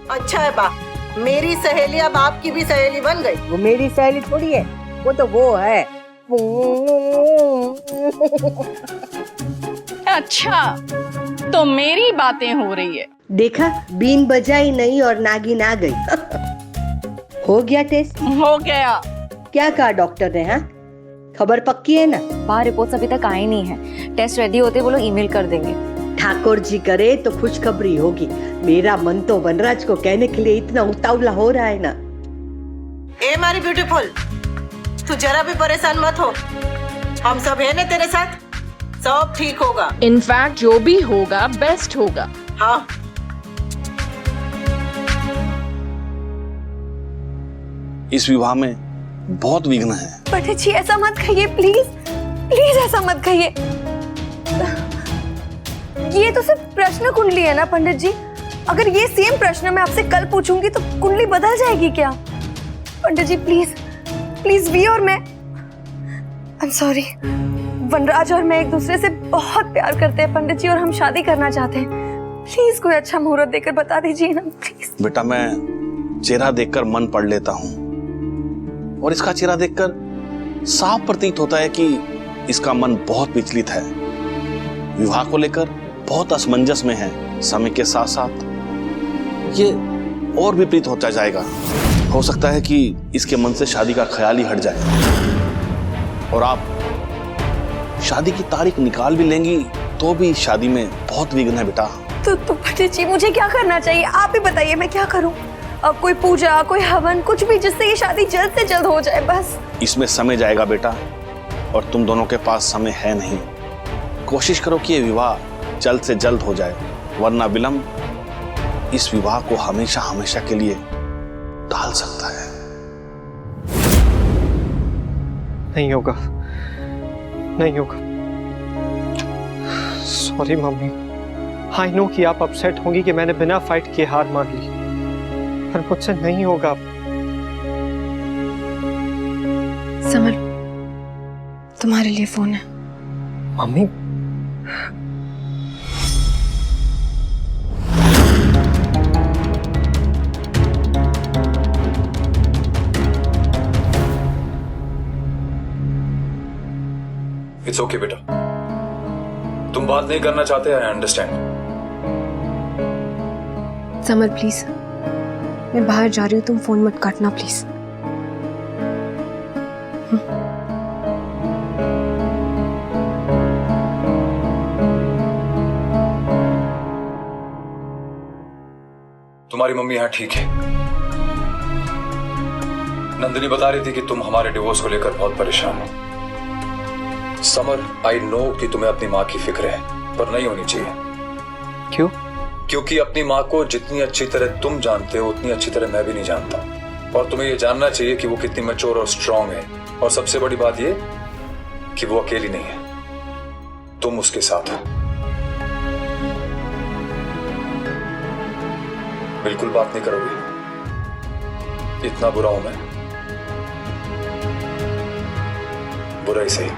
अच्छा है बा, मेरी सहेली अब आपकी भी सहेली बन गई। वो मेरी सहेली थोड़ी है, वो तो वो है। अच्छा, तो मेरी बातें हो रही है। देखा, बीन बजाई नहीं और नागिन आ गई। हो गया टेस्ट? हो गया। क्या कहा डॉक्टर ने? हाँ, खबर पक्की है ना? बाहर रिपोर्ट्स अभी तक आई नहीं है, टेस्ट रेडी होते वो लोग ईमेल कर देंगे। ठाकुर जी करे तो खुशखबरी होगी। मेरा मन तो वनराज को कहने के लिए इतना उतावला हो रहा है ना। ए मारी ब्यूटीफुल, तू जरा भी परेशान मत हो, हम सब है ना तेरे साथ, सब ठीक होगा। इनफैक्ट जो भी होगा बेस्ट होगा। हाँ, इस विवाह में बहुत विघ्न है। पंडित जी ऐसा मत कहिए, प्लीज प्लीज ऐसा मत कहिए। ये तो सिर्फ प्रश्न कुंडली है ना पंडित जी, अगर ये सेम प्रश्न मैं आपसे कल पूछूंगी तो कुंडली बदल जाएगी क्या? पंडित जी प्लीज प्लीज, वी और मैं, आई एम सॉरी, वनराज और मैं एक दूसरे से बहुत प्यार करते हैं पंडित जी, और हम शादी करना चाहते हैं। प्लीज कोई अच्छा मुहूर्त देकर बता दीजिए ना प्लीज। बेटा, मैं चेहरा देखकर मन पढ़ लेता हूँ, और इसका चेहरा देखकर साफ प्रतीत होता है कि इसका मन बहुत विचलित है, विवाह को लेकर बहुत असमंजस में है। समय के साथ साथ ये और विपरीत होता जाएगा। हो सकता है कि इसके मन से शादी का ख्याल ही हट जाए, और आप शादी की तारीख निकाल भी लेंगी तो भी शादी में बहुत विघ्न है बेटा। तो पंडित जी मुझे क्या करना चाहिए, आप ही बताइए, मैं क्या करूं? अब कोई पूजा, कोई हवन, कुछ भी जिससे ये शादी जल्द से जल्द हो जाए बस। इसमें समय जाएगा बेटा, और तुम दोनों के पास समय है नहीं। कोशिश करो कि ये विवाह जल्द से जल्द हो जाए, वरना विलंब इस विवाह को हमेशा हमेशा के लिए टाल सकता है। नहीं होगा, नहीं होगा। सॉरी मम्मी, आई नो कि आप अपसेट होंगी कि मैंने बिना फाइट किए हार मान ली, पर मुझसे नहीं होगा। समर, तुम्हारे लिए फोन है। मम्मी, इट्स ओके बेटा, तुम बात नहीं करना चाहते, आई अंडरस्टैंड। समर प्लीज, मैं बाहर जा रही हूँ, तुम फोन मत काटना प्लीज। तुम्हारी मम्मी यहाँ ठीक है। नंदिनी बता रही थी कि तुम हमारे डिवोर्स को लेकर बहुत परेशान हो। समर, आई नो कि तुम्हें अपनी माँ की फिक्र है, पर नहीं होनी चाहिए। क्यों? क्योंकि अपनी माँ को जितनी अच्छी तरह तुम जानते हो उतनी अच्छी तरह मैं भी नहीं जानता, और तुम्हें यह जानना चाहिए कि वो कितनी मैच्योर और स्ट्रांग है। और सबसे बड़ी बात यह कि वो अकेली नहीं है, तुम उसके साथ हो। बिल्कुल बात नहीं करोगे? इतना बुरा हूं मैं? बुरा ही सही,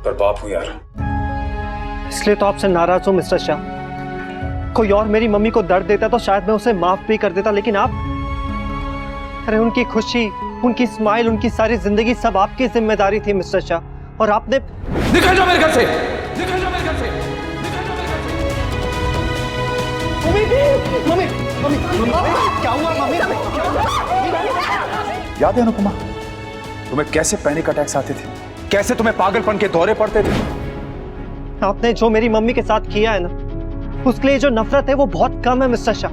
पर बाप हूं यार। इसलिए तो आपसे नाराज हूं मिस्टर शाह। कोई और मेरी मम्मी को दर्द देता तो शायद मैं उसे माफ भी कर देता, लेकिन आप, अरे उनकी खुशी, उनकी स्माइल, उनकी सारी जिंदगी सब आपकी जिम्मेदारी थी मिस्टर शाह, और आपने। निकल जाओ मेरे घर से, निकल जाओ मेरे घर से, निकल जाओ मेरे घर से। मम्मी, मम्मी, मम्मी, क्या हुआ मम्मी? याद है अनुपमा, तुम्हें कैसे पैनिक अटैक्स आते थे, कैसे तुम्हें पागलपन के दौरे पड़ते थे? आपने जो मेरी मम्मी के साथ किया है ना, उसके लिए जो नफरत है वो बहुत कम है मिस्टर शाह।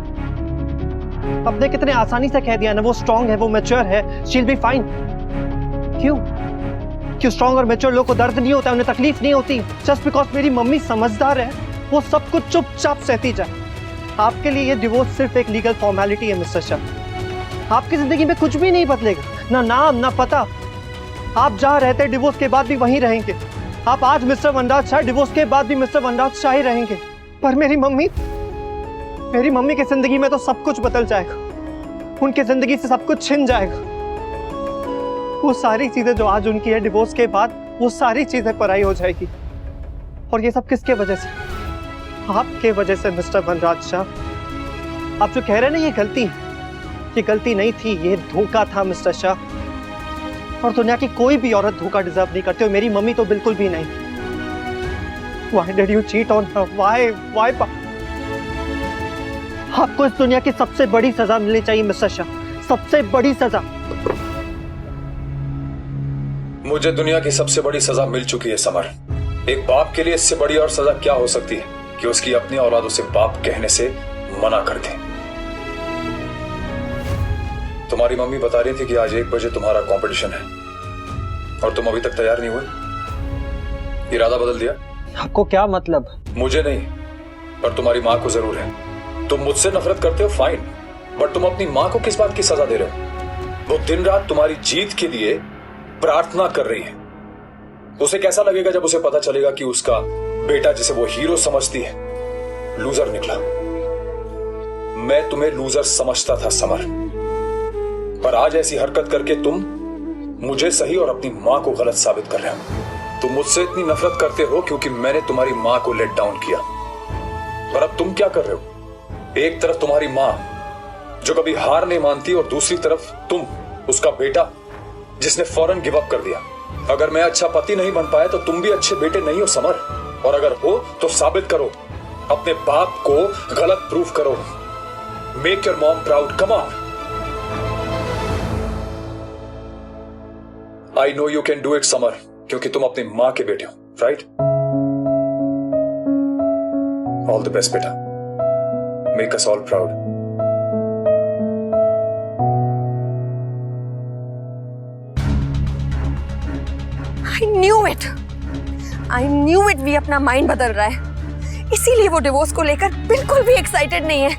आपने कितने आसानी से कह दिया ना, वो स्ट्रांग है, वो मैच्योर है, शी विल बी फाइन। क्यों? क्यों स्ट्रांग और मैच्योर लोगों को दर्द नहीं होता, उन्हें तकलीफ नहीं होती? जस्ट बिकॉज मेरी मम्मी समझदार है, वो सब कुछ चुपचाप सहती जाए। आपके लिए ये डिवोर्स सिर्फ एक लीगल फॉर्मेलिटी है मिस्टर शाह। आपकी जिंदगी में कुछ भी नहीं बदलेगा, ना नाम ना पता। आप जहाँ रहते डिवोर्स के बाद भी वहीं रहेंगे। आप आज मिस्टर वनराज शाह, डिवोर्स के बाद भी मिस्टर वनराज शाह ही रहेंगे। पर मेरी मम्मी की जिंदगी में तो सब कुछ बदल जाएगा, उनकी जिंदगी से सब कुछ छिन जाएगा। वो सारी चीजें जो आज उनकी है, डिवोर्स के बाद वो सारी चीजें पराई हो जाएगी। और ये सब किसके वजह से? आपके वजह से मिस्टर वनराज शाह। आप जो कह रहे हैं ना, ये गलती नहीं थी, ये धोखा था मिस्टर शाह। और दुनिया की कोई भी औरत धोखा डिजर्व नहीं करती, और मेरी मम्मी तो बिल्कुल भी नहीं। Why did you cheat on her? Why? आपको इस दुनिया की सबसे बड़ी सजा मिलनी चाहिए मिस्टर शाह, सबसे बड़ी सजा। मुझे दुनिया की सबसे बड़ी सजा मिल चुकी है समर। एक बाप के लिए इससे बड़ी और सजा क्या हो सकती है कि उसकी अपनी औलाद उसे बाप कहने से मना कर दे। तुम्हारी मम्मी बता रही थी कि आज 1 बजे तुम्हारा कंपटीशन है और तुम अभी तक तैयार नहीं हुए। इरादा बदल दिया? आपको क्या मतलब? मुझे नहीं, पर तुम्हारी माँ को जरूर है। तुम मुझसे नफरत करते हो, फाइन, बट तुम अपनी माँ को किस बात की सजा दे रहे हो? वो दिन रात तुम्हारी जीत के लिए प्रार्थना कर रही है। उसे कैसा लगेगा जब उसे पता चलेगा कि उसका बेटा, जिसे वो हीरो समझती है, लूजर निकला। मैं तुम्हें लूजर समझता था समर, पर आज ऐसी हरकत करके तुम मुझे सही और अपनी माँ को गलत साबित कर रहे हो। तुम मुझसे इतनी नफरत करते हो क्योंकि मैंने तुम्हारी माँ को लेट डाउन किया, पर अब तुम क्या कर रहे हो? एक तरफ तुम्हारी माँ जो कभी हार नहीं मानती, और दूसरी तरफ तुम, उसका बेटा, जिसने फौरन गिव अप कर दिया। अगर मैं अच्छा पति नहीं बन पाया तो तुम भी अच्छे बेटे नहीं हो समर, और अगर हो तो साबित करो, अपने बाप को गलत प्रूफ करो। Make your mom proud, come on. I know you can do it Samar, क्योंकि तुम अपनी मां के बेटे हो, राइट? ऑल द बेस्ट बेटा, make us all proud. I knew it, वी अपना माइंड बदल रहा है, इसीलिए वो डिवोर्स को लेकर बिल्कुल भी एक्साइटेड नहीं है।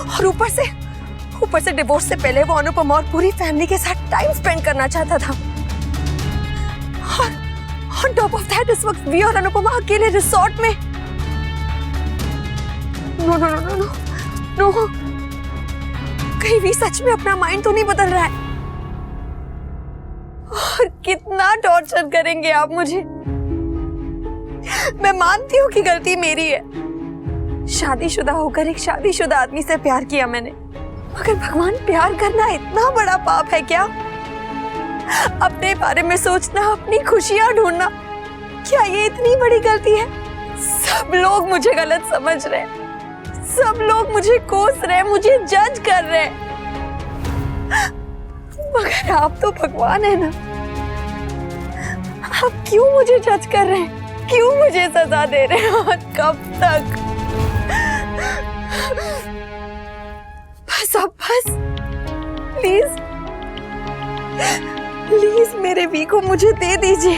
और ऊपर से डिवोर्स से पहले वो अनुपम और पूरी फैमिली के साथ टाइम स्पेंड करना चाहता था। और on top of that, इस वक्त वी और अनुपमा अकेले रिसोर्ट में। नो, कहीं वी सच में अपना माइंड तो नहीं बदल रहा है? और कितना टॉर्चर करेंगे आप मुझे? मैं मानती हूँ कि गलती मेरी है, शादीशुदा होकर एक शादीशुदा आदमी से प्यार किया मैंने, मगर भगवान, प्यार करना इतना बड़ा पाप है क्या? अपने बारे में सोचना, अपनी खुशियां ढूंढना, क्या ये इतनी बड़ी गलती है? सब लोग मुझे गलत समझ रहे हैं, सब लोग मुझे कोस रहे हैं, मुझे जज कर रहे हैं, मगर आप तो भगवान है ना। आप क्यों मुझे जज कर रहे हैं? क्यों मुझे सजा दे रहे हैं? और कब तक? बस अब बस, प्लीज मेरे वी को मुझे दे दीजिए।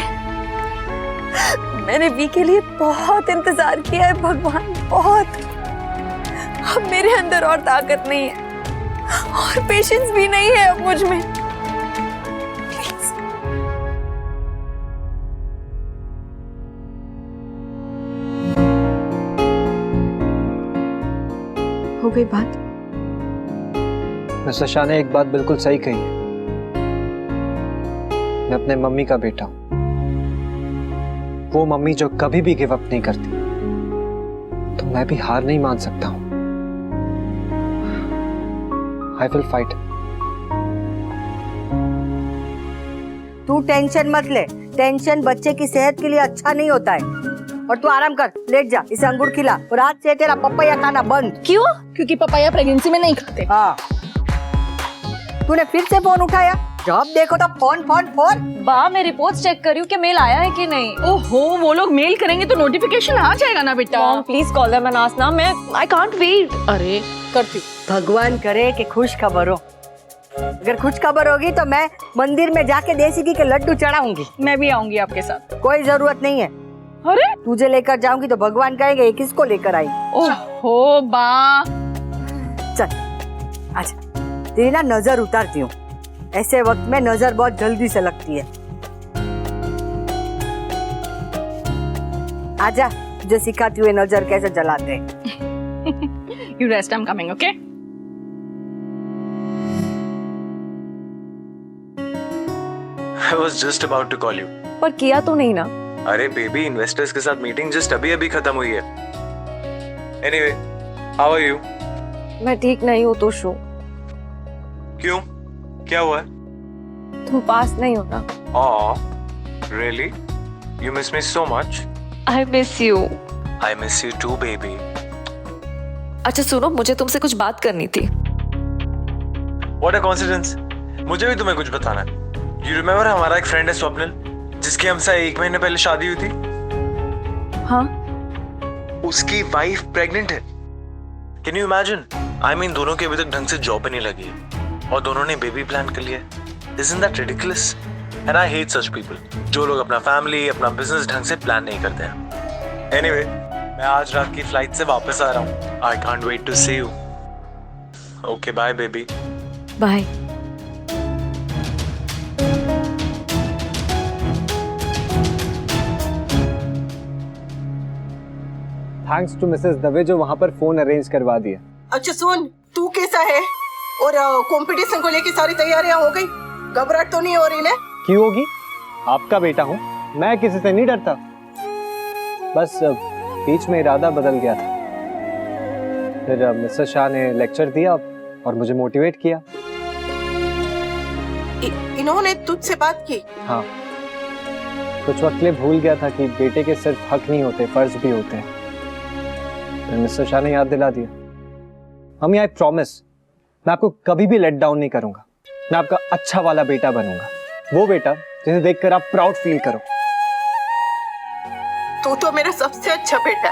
मैंने वी के लिए बहुत इंतजार किया है भगवान, बहुत। अब मेरे अंदर और ताकत नहीं है और पेशेंस भी नहीं है अब मुझ में। प्लीज। हो गई बात? मिस्टर शाह ने एक बात बिल्कुल सही कही है, मैं अपने मम्मी का बेटा हूं, वो मम्मी जो कभी भी गिव अप नहीं करती, तो मैं भी हार नहीं मान सकता हूं। I will fight. तू टेंशन मत ले, टेंशन बच्चे की सेहत के लिए अच्छा नहीं होता है। और तू आराम कर, लेट जा, इसे अंगूर खिला, और आज से तेरा पपाया खाना बंद। क्यों? क्योंकि पपाया प्रेगनेंसी में नहीं खाते। हाँ, तूने फिर से फोन उठाया? जब देखो तो फोन। बा, मैं रिपोर्ट्स चेक कर रही हूँ कि मेल आया है कि नहीं। ओहो, वो लोग मेल करेंगे तो नोटिफिकेशन आ जाएगा ना बेटा। Mom please call them and ask ना, मैं आई कांट वेट। अरे करती। भगवान करे कि खुश खबर हो। अगर खुश खबर होगी तो मैं मंदिर में जाके देसी घी के लड्डू चढ़ाऊंगी। मैं भी आऊंगी आपके साथ। कोई जरूरत नहीं है। अरे तुझे लेकर जाऊंगी तो भगवान कहेंगे ये किसको लेकर आई। ओहो बा, चल अच्छा, तेरी ना नजर उतारती हूँ। ऐसे वक्त में नजर बहुत जल्दी से लगती है। आजा, तुझे सिखाती हुई नजर कैसे जलाते हैं। You rest, I'm coming, okay? I was just about to call you. पर किया तो नहीं ना। अरे बेबी, इन्वेस्टर्स के साथ मीटिंग जस्ट अभी खत्म हुई है। Anyway, how are you? मैं ठीक नहीं हूँ तोशु। क्यों? क्या हुआ है? तुम पास नहीं हो ना। Oh, really? You miss me so much? I miss you. I miss you too, baby. अच्छा सुनो, मुझे तुमसे कुछ बात करनी थी। What a coincidence. मुझे भी तुम्हें कुछ बताना है। You remember हमारा एक फ्रेंड है स्वप्निल, जिसकी हमसे 1 महीने पहले शादी हुई थी? हाँ। उसकी वाइफ प्रेग्नेंट है। Can you imagine? I mean, दोनों की अभी तक ढंग से जॉब ही नहीं लगी है और दोनों ने बेबी प्लान कर लिया है। Isn't that ridiculous? And I hate such people. जो लोग अपना फैमिली, अपना बिजनेस ढंग से प्लान नहीं करते हैं। Anyway, मैं आज रात की फ्लाइट से वापस आ रहा हूँ। I can't wait to see you. Okay, bye, baby. Bye. Thanks to Mrs Dave जो वहां पर फोन अरेंज करवा दिया। अच्छा सुन, तू कैसा है? और कंपटीशन को लेके सारी तैयारियां हो गई? घबराहट तो नहीं हो रही ना? क्यों होगी? आपका बेटा हूँ, मैं किसी से नहीं डरता। बस बीच में इरादा बदल गया था। फिर मिस्टर शाह ने लेक्चर दिया और मुझे मोटिवेट किया। इन्होंने तुझसे बात की? हाँ, कुछ वक्त के लिए भूल गया था कि बेटे के सिर्फ हक नहीं होते, फर्ज भी होते हैं। फिर मिस्टर शाह ने याद दिला दिया। मम्मी, आई प्रॉमिस, मैं आपको कभी भी लेट डाउन नहीं करूंगा। मैं आपका अच्छा वाला बेटा बनूंगा, वो बेटा जिसे देखकर आप प्राउड फील करो। तू तो मेरा सबसे अच्छा बेटा,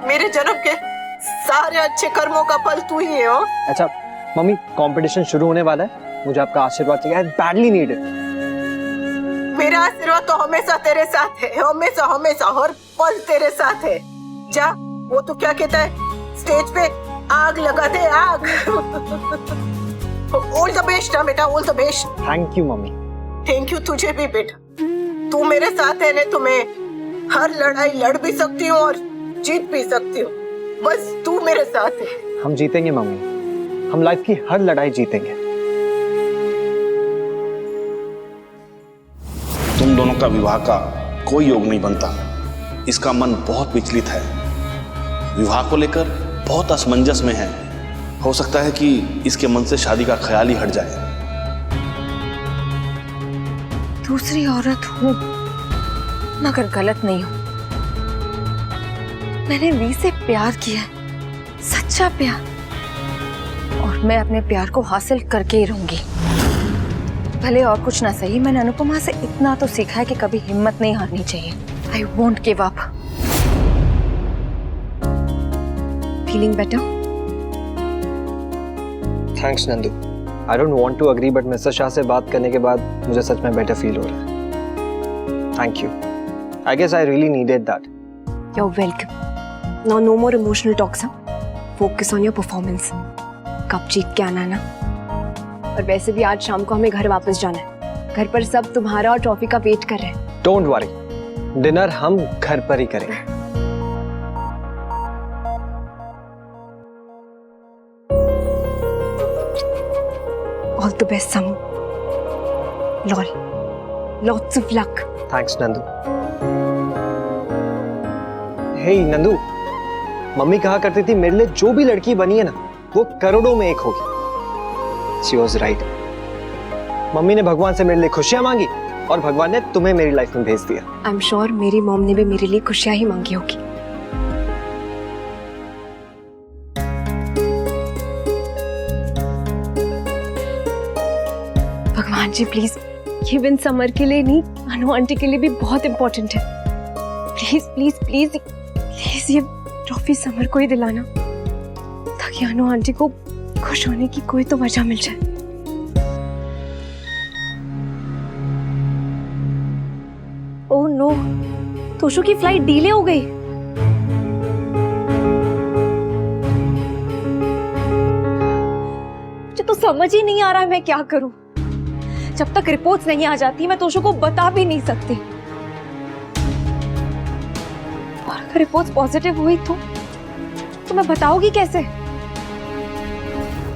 मेरे जन्म के सारे अच्छे कर्मों का फल तू ही है। हो अच्छा मम्मी, कंपटीशन शुरू होने वाला है, मुझे आपका आशीर्वाद चाहिए। आई बैडली नीड इट। मेरा आशीर्वाद तो हमेशा तेरे साथ है, हमेशा हमेशा हर पल तेरे साथ है। जा, वो तो क्या कहता है, स्टेज पे आग लगा दे, आग। ऑल द बेस्ट ना बेटा, all the best. Thank you mummy. Thank you तुझे भी बेटा। तू मेरे साथ है ना, तो मैं हर लड़ाई लड़ भी सकती हूँ और जीत भी सकती हूँ। बस तू मेरे साथ है। हम जीतेंगे मम्मी, हम लाइफ की हर लड़ाई जीतेंगे। तुम दोनों का विवाह का कोई योग नहीं बनता। इसका मन बहुत विचलित है, विवाह को लेकर बहुत असमंजस में है। हो सकता है कि इसके मन से शादी का ख्याल ही हट जाए। दूसरी औरत हूँ मगर गलत नहीं हूँ। मैंने वी से प्यार किया है, सच्चा प्यार, और मैं अपने प्यार को हासिल करके ही रहूंगी। भले और कुछ ना सही, मैंने अनुपमा से इतना तो सीखा है कि कभी हिम्मत नहीं हारनी चाहिए। I won't give up. Feeling better? Thanks Nandu. I don't want to agree, but mister Shah से बात करने के बाद मुझे सच में बेटर फील हो रहा है। Thank you. I guess I really needed that. You are welcome. Now no more emotional talks. Focus on your performance. Cup जीत के आना ना। और वैसे भी आज शाम को हमें घर वापस जाना है। घर पर सब तुम्हारा और ट्रॉफी का वेट कर रहे हैं। डोंट वरी, डिनर हम घर पर ही करेंगे। All the best Samu. Lol, lots of luck. Thanks Nandu. Hey Nandu, mummy कहा करती थी मेरे लिए जो भी लड़की बनी है ना, वो करोड़ों में एक होगी। She was right. मम्मी ने भगवान से मेरे लिए खुशियां मांगी और भगवान ने तुम्हें मेरी लाइफ में भेज दिया। आई एम श्योर मेरी मॉम ने भी मेरे लिए खुशियां ही मांगी होगी। भगवान जी प्लीज, ये विन समर के लिए नहीं, अनु आंटी के लिए भी बहुत इंपॉर्टेंट है। प्लीज प्लीज प्लीज प्लीज ये ट्रॉफी समर को ही दिलाना, ताकि अनु आंटी को खुश होने की कोई तो वजह मिल जाए। ओह नो, तोशु की फ्लाइट डिले हो गई। मुझे तो समझ ही नहीं आ रहा है मैं क्या करूं। जब तक रिपोर्ट्स नहीं आ जाती मैं तोशु को बता भी नहीं सकती। और अगर रिपोर्ट्स पॉजिटिव हुई तो मैं बताऊंगी कैसे?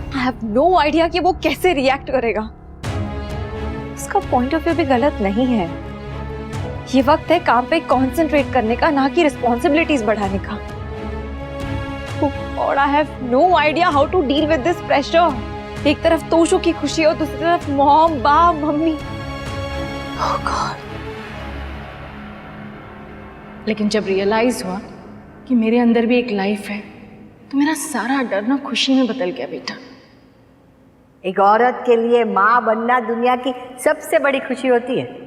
I have no idea कि वो कैसे रिएक्ट करेगा। उसका पॉइंट ऑफ व्यू भी गलत नहीं है। ये वक्त है काम पे कंसंट्रेट करने का, ना कि रिस्पॉन्सिबिलिटीज बढ़ाने का। God, I have no idea how to deal with this pressure. एक तरफ तोशु की खुशी और दूसरी तरफ मॉम, बाप, मम्मी। ओह गॉड। लेकिन जब रियलाइज हुआ कि मेरे अंदर भी एक लाइफ है, तो मेरा सारा डर ना खुशी में बदल गया बेटा। एक औरत के लिए माँ बनना दुनिया की सबसे बड़ी खुशी होती है।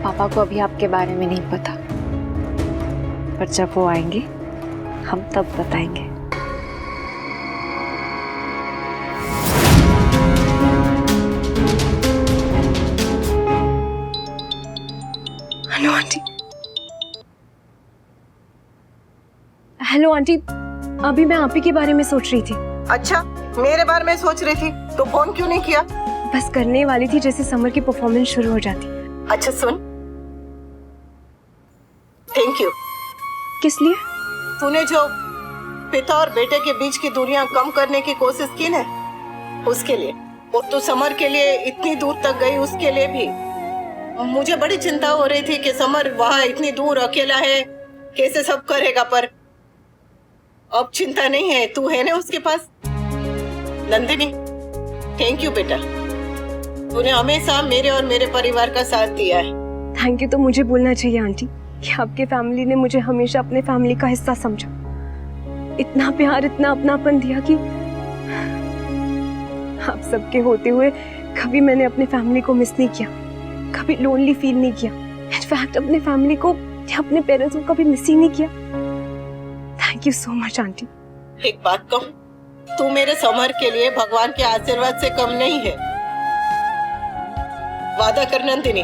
पापा को अभी आपके बारे में नहीं पता, पर जब वो आएंगे हम तब बताएंगे। Hello aunty. हेलो आंटी, अभी मैं आप ही के बारे में सोच रही थी। अच्छा, मेरे बारे में सोच रही थी तो फोन क्यों नहीं किया? बस करने वाली थी जैसे समर की परफॉर्मेंस शुरू हो जाती। अच्छा सुन, थैंक यू। किस लिए? तूने जो पिता और बेटे के बीच की दूरियां कम करने की कोशिश की ना, उसके लिए। और तू समर के लिए इतनी दूर तक गई, उसके लिए भी। मुझे बड़ी चिंता हो रही थी कि समर वहां इतनी दूर अकेला है, कैसे सब करेगा, पर अब चिंता नहीं है, तू है ना उसके पास। नंदिनी, थैंक यू बेटा, तूने हमेशा मेरे और मेरे परिवार का साथ दिया है। थैंक यू तो मुझे बोलना चाहिए आंटी कि आपके फैमिली ने मुझे हमेशा अपने फैमिली का हिस्सा समझा, इतना प्यार, इतना अपनापन दिया कि आप सबके होते हुए कभी मैंने अपने फैमिली को मिस नहीं किया, कभी लोनली फील नहीं किया। इनफैक्ट अपने फैमिली को या अपने पेरेंट्स को कभी मिस ही नहीं किया। Thank you so much aunty. एक बात कहूं, तू मेरे समर के लिए भगवान के आशीर्वाद से कम नहीं है। वादा कर नंदिनी,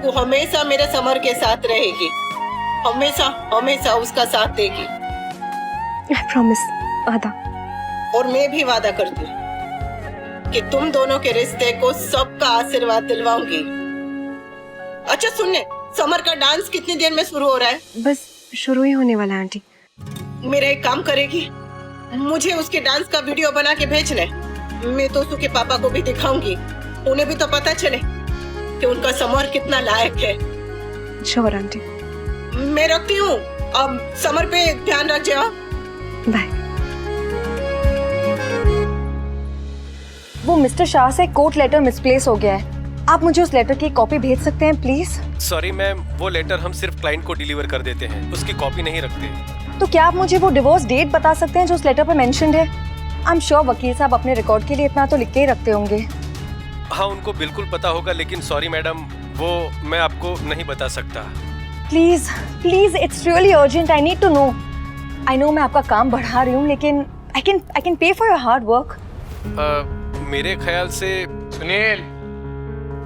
तू हमेशा मेरे समर के साथ रहेगी, हमेशा हमेशा उसका साथ देगी। I promise. वादा। और मैं भी वादा करती हूँ कि तुम दोनों के रिश्ते को सबका आशीर्वाद दिलवाऊंगी। अच्छा सुनने, समर का डांस कितनी देर में शुरू हो रहा है? बस शुरू ही होने वाला है आंटी। मेरा एक काम करेगी, मुझे उसके डांस का वीडियो बना के भेजने, मैं तो उसके पापा को भी दिखाऊंगी, उन्हें भी तो पता चले कि उनका समर कितना लायक है। Sure aunty. मैं रखती हूँ, अब समर पे ध्यान रखिए। बाय। वो मिस्टर शाह से कोर्ट लेटर मिसप्लेस हो गया है, आप मुझे उस लेटर की कॉपी भेज सकते हैं प्लीज? सॉरी मैम, वो लेटर हम सिर्फ क्लाइंट को डिलीवर कर देते हैं, उसकी कॉपी नहीं रखते। तो क्या आप मुझे वो डिवोर्स डेट बता सकते हैं जो उस लेटर पर मेंशन्ड है? आई एम श्योर वकील साहब अपने रिकॉर्ड के लिए इतना तो लिख के ही रखते होंगे। हाँ, उनको बिल्कुल पता होगा, लेकिन सॉरी मैडम, वो मैं आपको नहीं बता सकता। Please please, it's really urgent, I need to know. I know मैं आपका काम बढ़ा रही हूँ, लेकिन I can pay for your hard work. मेरे ख्याल से सुनील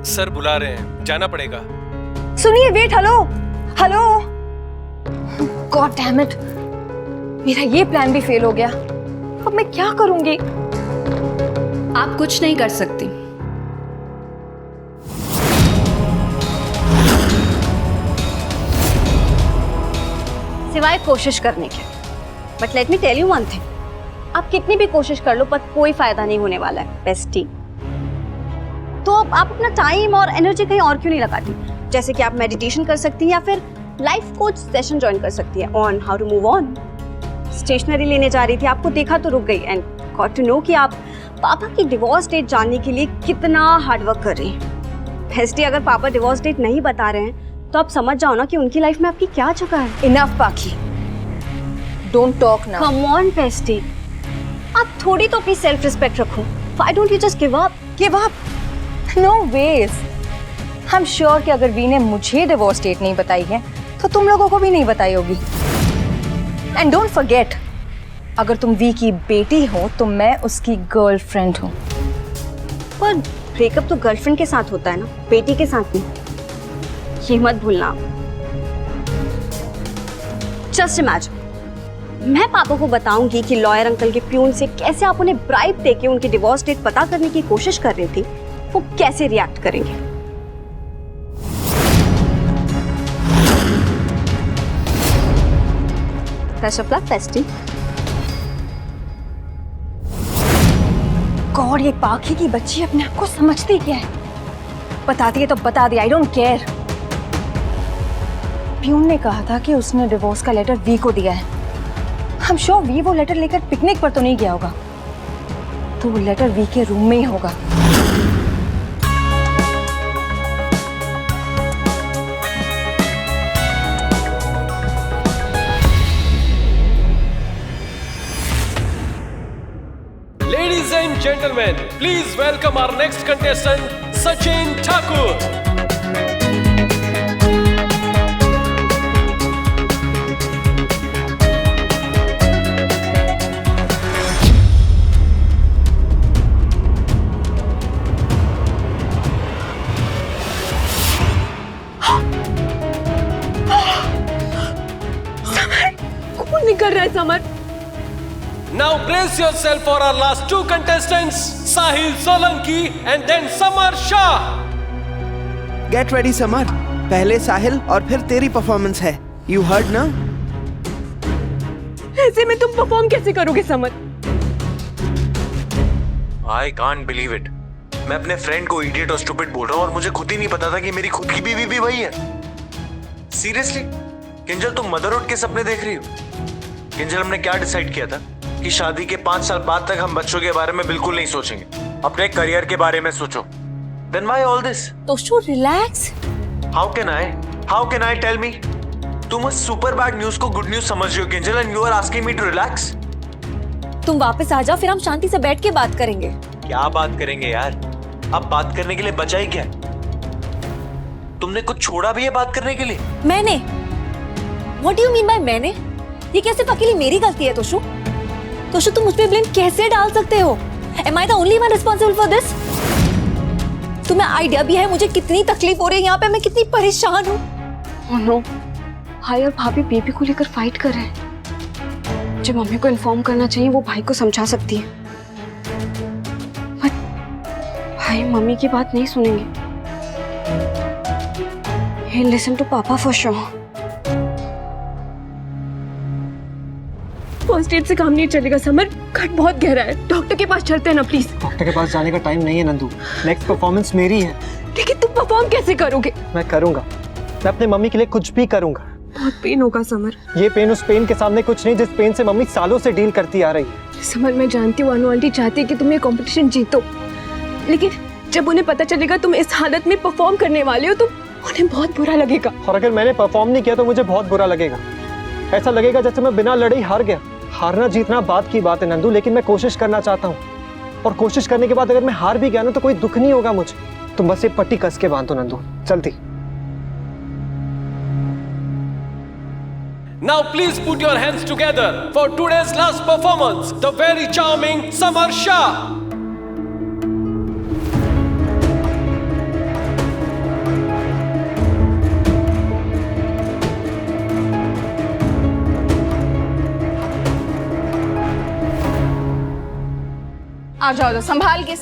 सर बुला रहे हैं, जाना पड़ेगा। सुनिए, wait, hello hello. God damn it, मेरा ये प्लान भी फेल हो गया। अब मैं क्या करूंगी? आप कुछ नहीं कर सकती। सिवाय कोशिश करने के। But let me tell you one thing, आप कितनी भी कोशिश कर लो पर कोई फायदा नहीं होने वाला है बेस्टी। तो आप अपना टाइम और एनर्जी कहीं और क्यों नहीं लगाती? जैसे कि आप मेडिटेशन कर सकती हैं या फिर लाइफ कोच सेशन ज्वाइन कर सकती है on how to move on. Stationery लेने जा रही थी, आपको देखा तो रुक गई एंड गॉट टू नो कि आप पापा की डिवोर्स डेट जानने के लिए कितना हार्डवर्क कर रही हैं। बेस्टी, अगर पापा डिवोर्स डेट नहीं बता रहे हैं तो आप समझ जाओ ना कि उनकी लाइफ में आपकी क्या जगह है। Enough Pakhi, don't talk now. Come on bestie, आप थोड़ी तो अपनी सेल्फ रिस्पेक्ट रखो। Why don't you just give up? Give up? No ways. I am sure कि अगर वी ने मुझे डिवोर्स डेट नहीं बताई है तो तुम लोगों को भी नहीं बताई होगी। एंड डोंट फॉरगेट, अगर तुम वी की बेटी हो तो मैं उसकी गर्लफ्रेंड हूँ। पर ब्रेकअप तो गर्लफ्रेंड के साथ होता है ना, बेटी के साथ नहीं। ये मत भूलना। जस्ट इमेजिन, मैं पापा को बताऊंगी कि लॉयर अंकल के प्यून से कैसे आप उन्हें ब्राइब देके उनकी डिवोर्स डेट पता करने की कोशिश कर रही थी, वो कैसे रिएक्ट करेंगे। Best of luck tasty. God, ये पाखी की बच्ची अपने आप को समझती क्या है? बताती है तो बता दी, आई डोंट केयर। प्यून ने कहा था कि उसने डिवोर्स का लेटर वी को दिया है। हम श्योर वी वो लेटर लेकर पिकनिक पर तो नहीं गया होगा, तो वो लेटर वी के रूम में ही होगा। Ladies and gentlemen, please welcome our next contestant, Sachin Thakur. कौन नहीं कर रहा है summer? Now brace yourself for our last two contestants, Sahil Solanki and then Samar Shah. Get ready summer, पहले साहिल और फिर तेरी परफॉर्मेंस है। यू हर्ड ना? ऐसे में तुम परफॉर्म कैसे करोगे summer? I can't believe it. मैं अपने फ्रेंड को इडियट और स्टूपिड बोल रहा हूँ और मुझे खुद ही नहीं पता था कि मेरी खुद की बीवी भी वही है। सीरियसली किंजल, तुम मदरहुड के सपने देख रही हो? किंजल, हमने क्या डिसाइड किया था कि शादी के 5 साल बाद तक हम बच्चों के बारे में बिल्कुल नहीं सोचेंगे, अपने करियर के बारे में सोचो। Then why all this? तो relax. How can I tell me? तुम उस सुपर बैड न्यूज को गुड न्यूज समझ रही हो Kinjal, and you are asking me to relax? तुम वापस आ जाओ, फिर हम शांति से बैठ के बात करेंगे। क्या बात करेंगे यार? अब बात करने के लिए बचा ही क्या है? तुमने कुछ छोड़ा भी है बात करने के लिए? मैंने? What do you mean by मैंने? ये क्या सिर्फ अकेली मेरी गलती है तोशु? तोशु, तुम मुझ पे ब्लेम कैसे डाल सकते हो? Am I the only one responsible for this? तुम्हें आइडिया भी है मुझे कितनी तकलीफ हो रही है यहाँ पे, मैं कितनी परेशान हूँ। Oh no, भाई और भाभी बेबी को लेकर फाइट कर रहे हैं। मुझे मम्मी को इन्फॉर्म करना चाहिए, वो भाई को समझा सकती है। भाई मम्मी की बात नहीं सुनेंगे। He'll listen to Papa for sure. First aid से काम नहीं चलेगा समर, कट बहुत गहरा है। डॉक्टर के पास चलते हैं ना प्लीज। डॉक्टर के पास जाने का टाइम नहीं है नंदू, नेक्स्ट परफॉर्मेंस मेरी है। लेकिन तुम परफॉर्म कैसे करोगे? मैं करूंगा, मैं अपनी मम्मी के लिए कुछ भी करूंगा। बहुत पेन होगा समर। ये पेन उस पेन के सामने कुछ नहीं जिस पेन से मम्मी सालों से डील करती आ रही है। समर, मैं जानती हूँ अनु आंटी चाहती है कि तुम ये कंपटीशन जीतो, लेकिन जब उन्हें पता चलेगा तुम इस हालत में परफॉर्म करने वाले हो तो उन्हें बहुत बुरा लगेगा। और अगर मैंने परफॉर्म नहीं किया तो मुझे बहुत बुरा लगेगा। ऐसा लगेगा जैसे मैं बिना लड़े ही हार गया। हारना जीतना बात की बात है नंदू, लेकिन मैं कोशिश करना चाहता हूँ, और कोशिश करने के बाद अगर मैं हार भी गया ना तो कोई दुख नहीं होगा मुझे। तुम बस ये पट्टी कस के बांधो नंदू, जल्दी। Now please put your hands together for today's last performance, the very charming Samar Shah. आ जाओ, संभाल के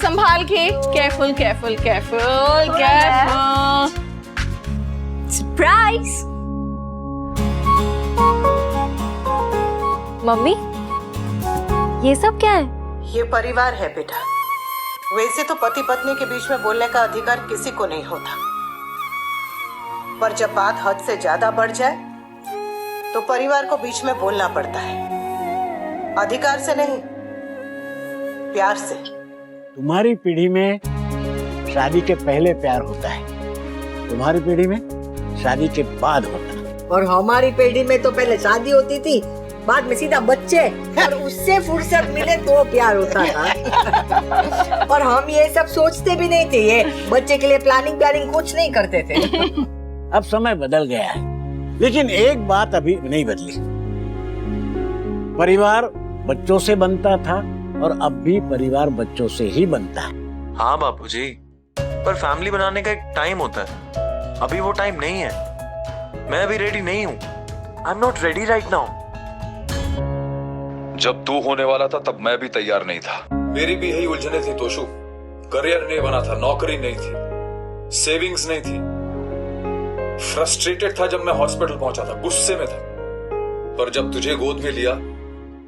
careful careful careful careful. Surprise. Mummy, ये सब क्या है? ये परिवार है बेटा। वैसे तो पति पत्नी के बीच में बोलने का अधिकार किसी को नहीं होता, पर जब बात हद से ज्यादा बढ़ जाए तो परिवार को बीच में बोलना पड़ता है। अधिकार से नहीं, प्यार से। तुम्हारी पीढ़ी में शादी के पहले प्यार होता है, तुम्हारी पीढ़ी में शादी के बाद होता है। और हमारी पीढ़ी में तो पहले शादी होती थी, बाद में सीधा बच्चे, और उससे फुर्सत मिले तो प्यार होता था। और हम ये सब सोचते भी नहीं थे, ये बच्चे के लिए प्लानिंग कुछ नहीं करते थे। अब समय बदल गया है, लेकिन एक बात अभी नहीं बदली। परिवार बच्चों से बनता था और अब भी परिवार बच्चों से ही बनता है। हाँ बापूजी, पर फैमिली बनाने का एक टाइम होता है, अभी वो टाइम नहीं है। मैं अभी रेडी नहीं हूँ। I am not ready right now. जब तू होने वाला था तब मैं भी तैयार नहीं था। मेरी भी यही उलझने थी तोशु। करियर नहीं बना था, नौकरी नहीं थी, सेविंग्स नहीं थी। फ्रस्ट्रेटेड था जब मैं हॉस्पिटल पहुंचा था, गुस्से में था। पर जब तुझे गोद में लिया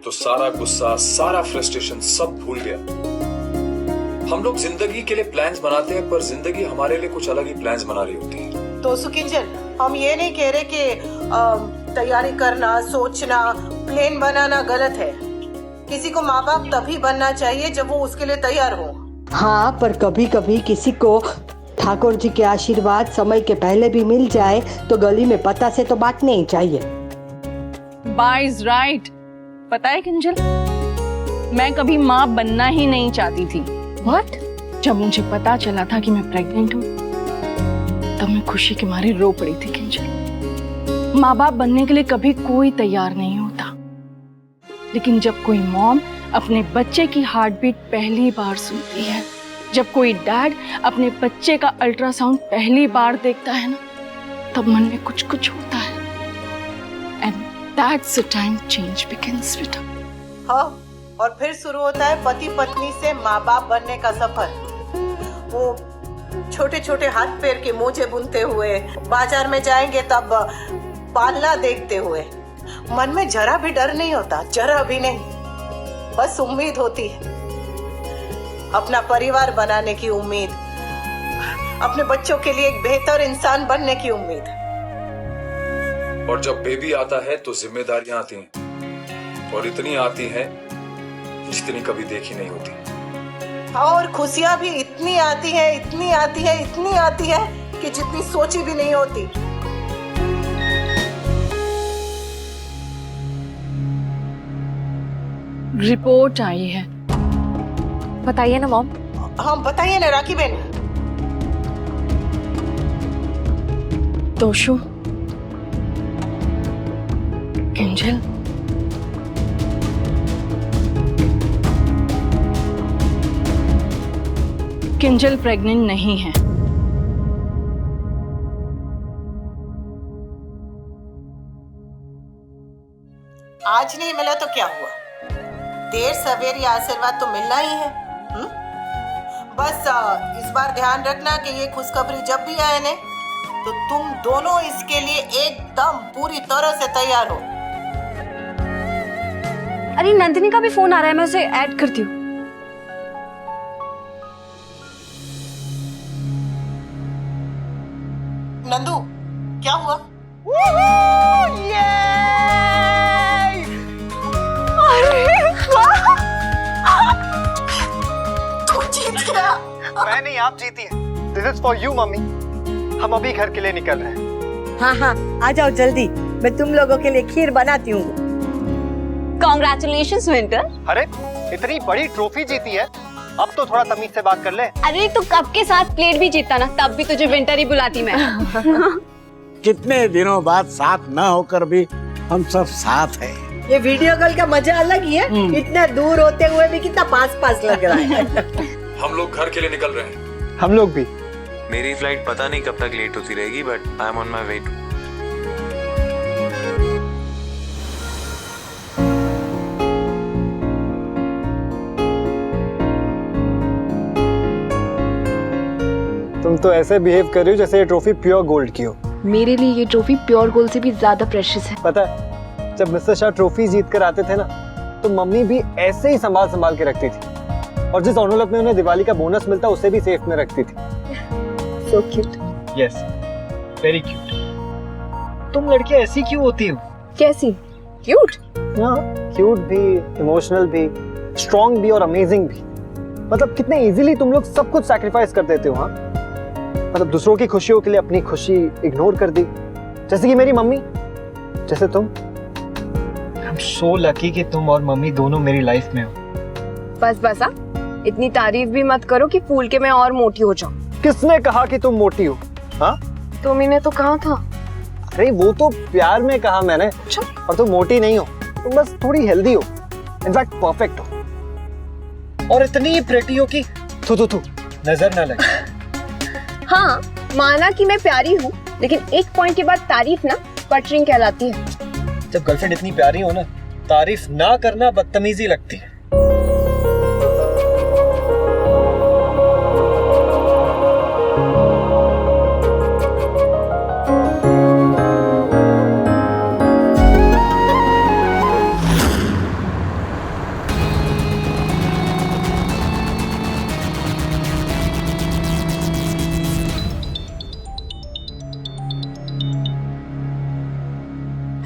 तो सारा गुस्सा, सारा फ्रस्ट्रेशन सब भूल गया। हम लोग जिंदगी के लिए प्लान्स बनाते हैं, पर जिंदगी हमारे लिए कुछ अलग ही प्लान्स बना रही होती है। तो सुकिंजल, हम ये नहीं कह रहे कि तैयारी करना, सोचना, प्लान बनाना गलत है। किसी को माँ बाप तभी बनना चाहिए जब वो उसके लिए तैयार हो। हाँ, पर कभी कभी किसी को ठाकुर जी के आशीर्वाद समय के पहले भी मिल जाए तो गली में पता से तो बात नहीं चाहिए। बा इज राइट। पता है किंजल, मैं कभी माँ बनना ही नहीं चाहती थी। व्हाट? जब मुझे पता चला था कि मैं प्रेग्नेंट हूँ तब मैं खुशी के मारे रो पड़ी थी किंजल। माँ बाप बनने के लिए कभी कोई तैयार नहीं होता, लेकिन जब कोई मॉम अपने बच्चे की हार्ट बीट पहली बार सुनती है, जब कोई डैड अपने बच्चे का अल्ट्रासाउंड पहली बार देखता है ना, तब मन में कुछ कुछ होता है। And that's the time change begins बेटा। हाँ, और फिर शुरू होता है पति पत्नी से माँ बाप बनने का सफर। वो छोटे छोटे हाथ पैर के मोजे बुनते हुए, बाजार में जाएंगे तब पालना देखते हुए। मन में जरा भी डर नहीं होता, जरा भी नहीं। बस उम्मीद होती है, अपना परिवार बनाने की उम्मीद, अपने बच्चों के लिए एक बेहतर इंसान बनने की उम्मीद। और जब बेबी आता है तो जिम्मेदारियां आती हैं, और इतनी आती हैं जितनी कभी देखी नहीं होती। और खुशियां भी इतनी आती है, इतनी आती है, इतनी आती है कि जितनी सोची भी नहीं होती। रिपोर्ट आई है। बताइए ना मॉम। हाँ बताइए ना राखी बहन। तोशु, किंजल, किंजल प्रेग्नेंट नहीं है। आज नहीं मिला तो क्या हुआ, देर सवेर आशीर्वाद तो मिलना ही है। बस इस बार ध्यान रखना कि ये खुशखबरी जब भी आए ने तो तुम दोनों इसके लिए एकदम पूरी तरह से तैयार हो। अरे नंदिनी का भी फोन आ रहा है, मैं उसे ऐड करती हूँ। नंदू, क्या हुआ? तू जीत गया। मैं नहीं, आप जीती हैं। This is for you mummy. हम अभी घर के लिए निकल रहे हैं। हाँ हाँ, आ जाओ जल्दी, मैं तुम लोगों के लिए खीर बनाती हूँ। Congratulations, winter. अरे इतनी बड़ी ट्रॉफी जीती है, अब तो थोड़ा तमीज से बात कर ले। अरे तू कप के साथ प्लेट भी जीता ना, तब भी तुझे विंटर ही बुलाती मैं। कितने दिनों बाद साथ न होकर भी हम सब साथ हैं। ये वीडियो कॉल का मजा अलग ही है। इतने दूर होते हुए भी कितना पास पास लग रहा है। हम लोग घर के लिए निकल रहे हैं। हम लोग भी। मेरी फ्लाइट पता नहीं कब तक लेट होती रहेगी, but I am on my way too. तुम तो ऐसे बिहेव कर रही हो जैसे ये ट्रॉफी प्योर गोल्ड की हो। मेरे लिए ये ट्रॉफी प्योर गोल्ड से भी ज्यादा प्रेशियस है। पता है, जब मिस्टर शाह ट्रॉफी जीत कर आते थे ना, तो मम्मी भी ऐसे ही संभाल संभाल के रखती थी, और जिस एनवेलप में उन्हें दिवाली का बोनस मिलता उसे भी सेफ में रखती थी। So cute. Yes, very cute. तुम लड़कियां ऐसी क्यों होती हो? कैसी? क्यूट? हाँ, क्यूट भी, इमोशनल भी, स्ट्रॉन्ग भी और अमेजिंग भी। मतलब कितने इजीली तुम लोग सब कुछ सैक्रिफाइस कर देते हो। हाँ, मतलब दूसरों की खुशियों के लिए अपनी खुशी इग्नोर कर दी, जैसे कि मेरी मम्मी, जैसे तुम। I'm so lucky कि तुम और मम्मी दोनों मेरी लाइफ में हो। बस बस इतनी तारीफ भी मत करो कि फूल के मैं और मोटी हो जाऊं। किसने कहा कि तुम मोटी हो? हाँ, तुमने ने तो कहा था। अरे वो तो प्यार में कहा मैंने। और तुम मोटी नहीं हो, तुम बस थोड़ी हेल्दी हो, इनफैक्ट परफेक्ट हो, और इतनी प्रेटी हो कि थू नजर ना लगे। हाँ, माना कि मैं प्यारी हूँ, लेकिन एक पॉइंट के बाद तारीफ ना बटरिंग कहलाती है। जब गर्लफ्रेंड इतनी प्यारी हो ना, तारीफ ना करना बदतमीजी लगती है।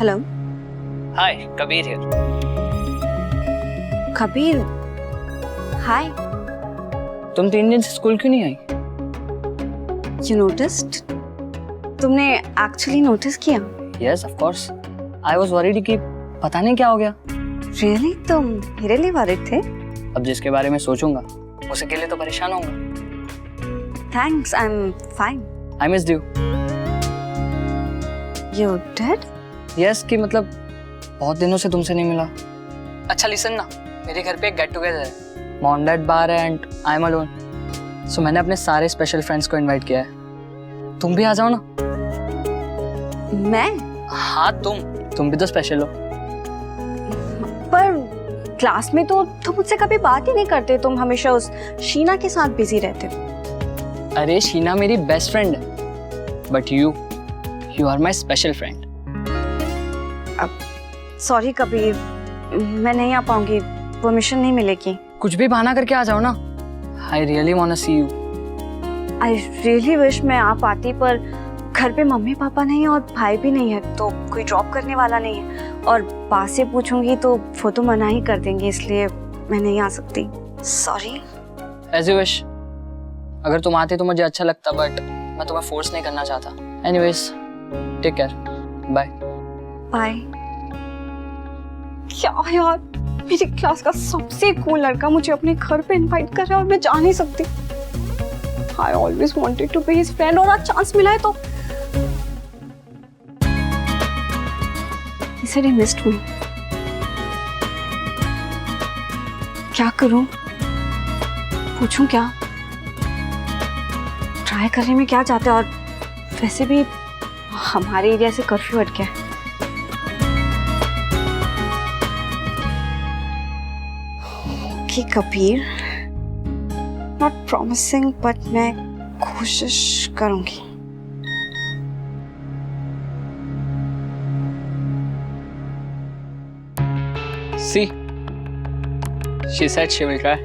Hello, hi, Kabir here. Kabir, hi. तुम 3 दिन से स्कूल क्यों नहीं आई? You noticed? तुमने एक्चुअली नोटिस किया? Yes, of course. I was worried कि पता नहीं क्या हो गया। रियली? तुम मेरे लिए वरीड थे? अब जिसके बारे में सोचूंगा उसे के लिए तो परेशान होऊंगा। Thanks, I am fine. I missed you. You did? Yes, कि मतलब बहुत दिनों से तुमसे नहीं मिला। अच्छा लिसन ना, मेरे घर पे एक गेट टुगेदर है। मॉम डैड बाहर है एंड आई एम अलोन। सो मैंने अपने सारे स्पेशल फ्रेंड्स को इनवाइट किया है। तुम भी आ जाओ ना। मैं? हाँ, तुम भी तो स्पेशल हो। पर क्लास में तो तुम मुझसे कभी बात ही नहीं करते। तुम हमेशा उस शीना के साथ बिजी रहते हो। अरे शीना मेरी बेस्ट फ्रेंड है, but you are my special friend. Sorry Kabir, मैं नहीं आ पाऊंगी, परमिशन नहीं मिलेगी। कुछ भी बहाना करके आ जाओ ना। I really want to see you. I really wish मैं आ पाती, पर घर पे मम्मी पापा नहीं और भाई भी नहीं है, तो कोई ड्रॉप करने वाला नहीं है। और बात से पूछूंगी तो वो तो मना ही कर देंगे, इसलिए मैं नहीं आ सकती। सॉरी। As you wish. अगर तुम आते तो मुझे अच्छा लगता, बट मैं तुम्हें फोर्स नहीं करना चाहता। Anyways, take care, bye. Bye. क्या यार, मेरी क्लास का सबसे कूल लड़का मुझे अपने घर पे इनवाइट कर रहा है और मैं जा नहीं सकती। I always wanted to be his friend और आज चांस मिला है तो। He said he missed me. क्या करूं? पूछूं क्या? ट्राई करने में क्या जाता है, और वैसे भी हमारे एरिया से कर्फ्यू हट गया है। Okay, Kabir, not promising, but मैं कोशिश करूंगी। See, she said she will try.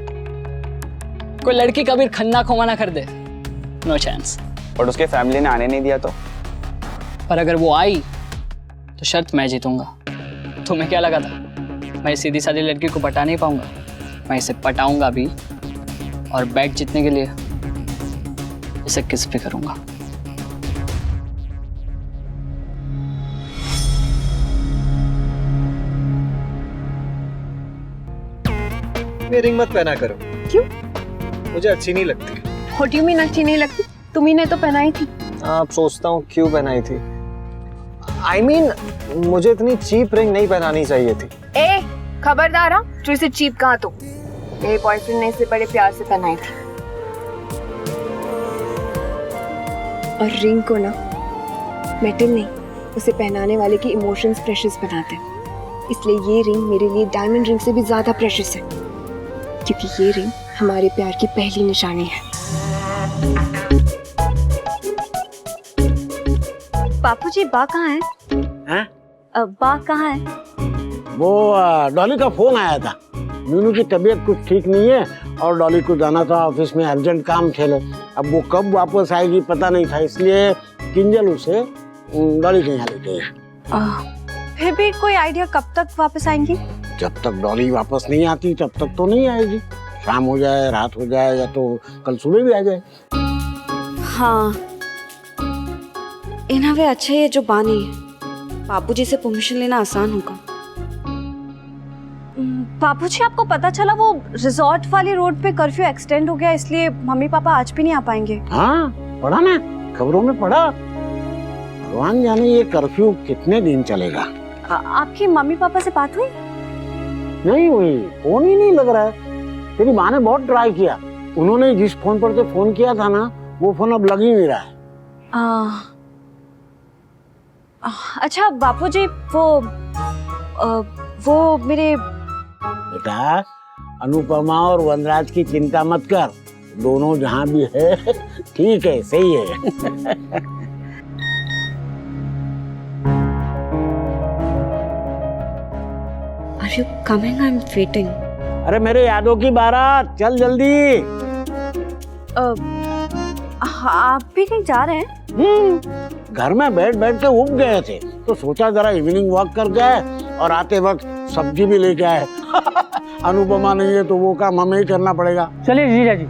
कोई लड़की कबीर खन्ना खुमाना कर दे, नो चांस। और उसके फैमिली ने आने नहीं दिया तो? पर अगर वो आई तो शर्त मैं जीतूंगा। तुम्हें क्या लगा था मैं सीधी सादी लड़की को पटा नहीं पाऊंगा? मैं इसे पटाऊंगा भी, और बैट जीतने के लिए इसे किस पे करूंगा। ये रिंग मत पहना करो। क्यों? मुझे अच्छी नहीं लगती। What do you mean अच्छी नहीं लगती? तुम्ही ने तो पहनाई थी। आप सोचता हूँ क्यों पहनाई थी। I mean, मुझे इतनी चीप रिंग नहीं पहनानी चाहिए थी। ए, खबरदार हाँ, तू इसे चीप कहा तो। मेरे बॉयफ्रेंड ने इसे बड़े प्यार से पहनाई थी। और रिंग को ना मेटल नहीं, उसे पहनाने वाले के इमोशंस प्रेशियस बनाते हैं। इसलिए ये रिंग मेरे लिए डायमंड रिंग से भी ज्यादा प्रेशियस है, क्योंकि ये रिंग हमारे प्यार की पहली निशानी है। बापूजी, बा कहाँ है? हैं? बा कहाँ है? वो डॉली का फोन आया था। मीनू की तबीयत कुछ ठीक नहीं है और डॉली को जाना था ऑफिस में, अर्जेंट काम थे। अब वो कब वापस आएगी पता नहीं था, इसलिए किंजल उसे डॉली के यहाँ ले गई। फिर भी कोई आइडिया कब तक वापस आएंगी? जब तक डॉली वापस नहीं आती तब तक तो नहीं आएगी। शाम हो जाए, रात हो जाए, या तो कल सुबह भी आ जाए। हाँ, इन वे अच्छा है जो बा नहीं है। बापूजी से परमिशन लेना आसान होगा। बापूजी, आपको पता चला वो रिजॉर्ट वाली रोड पे कर्फ्यू एक्सटेंड हो गया, इसलिए मम्मी पापा आज भी नहीं आ पाएंगे। हाँ, पढ़ा ना, खबरों में पढ़ा। भगवान जाने ये कर्फ्यू कितने दिन चलेगा। आपकी मम्मी पापा से बात हुई? नहीं हुई, फोन ही नहीं लग रहा है। तेरी माँ ने बहुत ट्राई किया। उन्होंने जिस फोन पर तो फोन किया था ना, वो फोन अब लग ही नहीं रहा है। अच्छा बापूजी, वो वो मेरे बेटा, अनुपमा और वनराज की चिंता मत कर, दोनों जहां भी है ठीक है, सही है। Are you coming? I'm waiting. अरे मेरे यादों की बारात, चल जल्दी। आप भी कहीं जा रहे हैं? घर में बैठ बैठ के उब गए थे, तो सोचा जरा इवनिंग वॉक कर जाए और आते वक्त सब्जी भी लेके आए। अनुपमा नहीं है तो वो काम हमें ही करना पड़ेगा। चलिए जीजा जी।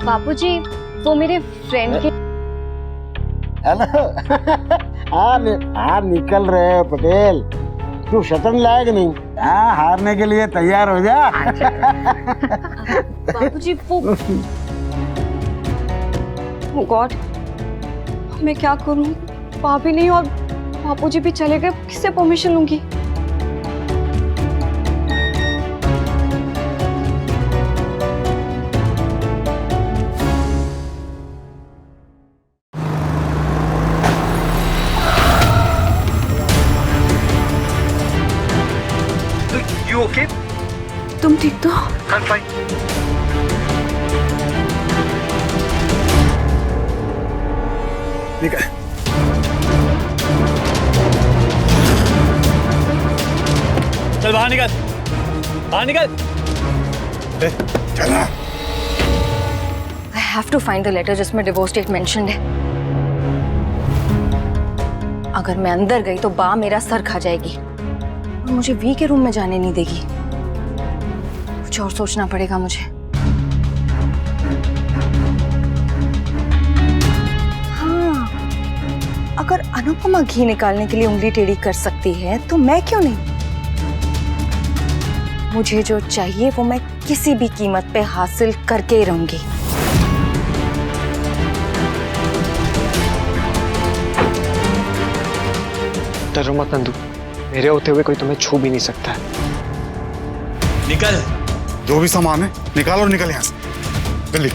बापूजी, वो मेरे फ्रेंड के हेलो। हाँ निकल रहे हैं पटेल, तू शतरंज लायक नहीं? हाँ, हारने के लिए तैयार हो जा। बापूजी वो गॉड, मैं क्या करूं? भाभी नहीं और बापूजी भी चले गए, किससे परमिशन लूंगी? ओके? तुम ठीक तो? I'm fine. निकल। चल बाहर निकल, बाहर निकल। चला। I have to find the letter जिसमें डिवोर्स डेट मेंशन्ड है। अगर मैं अंदर गई तो बा मेरा सर खा जाएगी और मुझे वी के रूम में जाने नहीं देगी। कुछ और सोचना पड़ेगा मुझे। हाँ, अगर अनुपमा घी निकालने के लिए उंगली टेढ़ी कर सकती है तो मैं क्यों नहीं? मुझे जो चाहिए वो मैं किसी भी कीमत पे हासिल करके ही रहूंगी। डरो मत नंदू, मेरे होते हुए कोई तुम्हें छू भी नहीं सकता है। निकल। जो भी सामान है निकाल और निकल यहाँ से जल्दी।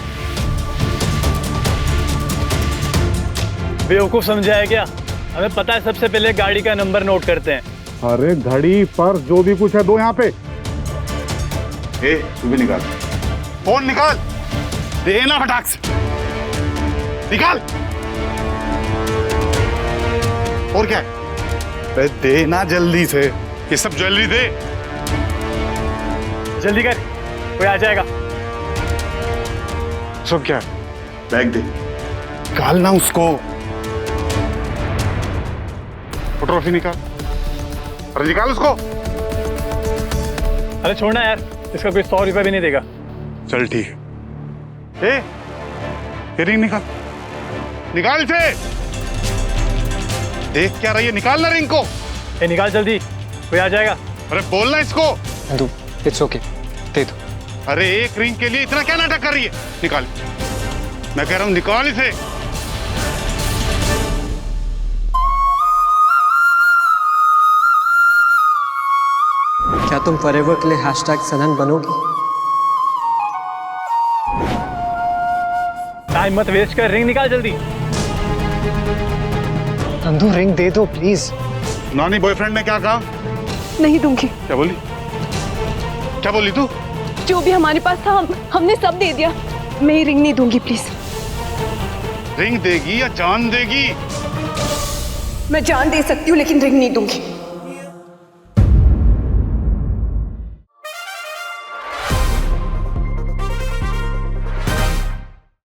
बेवकूफ समझा है क्या? हमें पता है सबसे पहले गाड़ी का नंबर नोट करते हैं। अरे घड़ी पर जो भी कुछ है दो यहाँ पे। ए, तू भी निकाल, फोन निकाल, देना फटाक से, निकाल। और क्या है? अरे देना जल्दी से, ये सब ज्वेलरी दे। जल्दी कर, कोई आ जाएगा। सब क्या है? बैग दे, निकालना उसको। वो ट्रॉफी निकाल, अरे निकाल उसको। अरे छोड़ना यार, इसका कोई 100 रुपए भी नहीं देगा। चल ठीक है। ए, रिंग निकाल, निकाल से। देख क्या रही है, निकालना रिंग को। ए, निकाल जल्दी, कोई आ जाएगा। अरे बोलना इसको। नंदू, इट्स ओके, दे दो। अरे एक रिंग के लिए इतना क्या नाटक कर रही है? निकाल, मैं कह रहा हूं निकाल इसे। क्या तुम फॉरएवर के लिए #सनन बनोगी? टाइम मत वेस्ट कर, रिंग निकाल जल्दी। नंदू रिंग दे दो प्लीज। नानी बॉयफ्रेंड ने क्या कहा? नहीं दूंगी। क्या बोली? क्या बोली तू? जो भी हमारे पास था हमने सब दे दिया। मैं ही रिंग नहीं दूंगी प्लीज। रिंग देगी या जान देगी? मैं जान दे सकती हूँ लेकिन रिंग नहीं दूंगी।